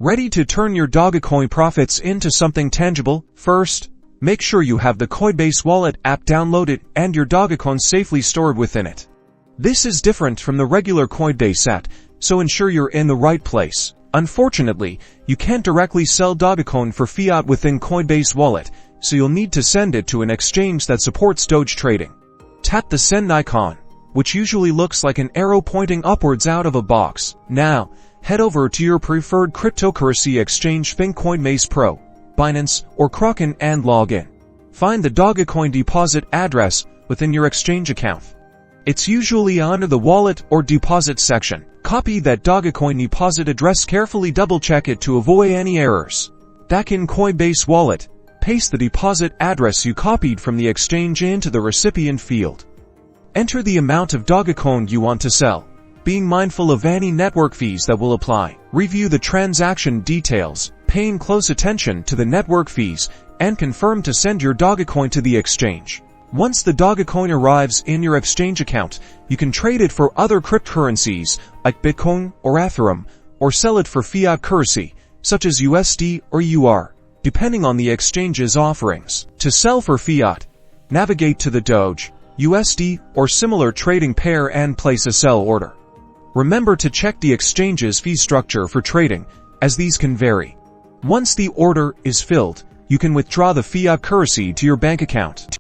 Ready to turn your Dogecoin profits into something tangible? First, make sure you have the Coinbase Wallet app downloaded and your Dogecoin safely stored within it. This is different from the regular Coinbase app, so ensure you're in the right place. Unfortunately, you can't directly sell Dogecoin for fiat within Coinbase Wallet, so you'll need to send it to an exchange that supports Doge trading. Tap the send icon, which usually looks like an arrow pointing upwards out of a box. Now, head over to your preferred cryptocurrency exchange, Coinbase Pro, Binance, or Kraken, and log in. Find the Dogecoin deposit address within your exchange account. It's usually under the wallet or deposit section. Copy that Dogecoin deposit address, carefully double-check it to avoid any errors. Back in Coinbase Wallet, paste the deposit address you copied from the exchange into the recipient field. Enter the amount of Dogecoin you want to sell, being mindful of any network fees that will apply. Review the transaction details, paying close attention to the network fees, and confirm to send your Dogecoin to the exchange. Once the Dogecoin arrives in your exchange account, you can trade it for other cryptocurrencies like Bitcoin or Ethereum, or sell it for fiat currency such as USD or EUR, depending on the exchange's offerings. To sell for fiat, navigate to the Doge, USD, or similar trading pair and place a sell order. Remember to check the exchange's fee structure for trading, as these can vary. Once the order is filled, you can withdraw the fiat currency to your bank account.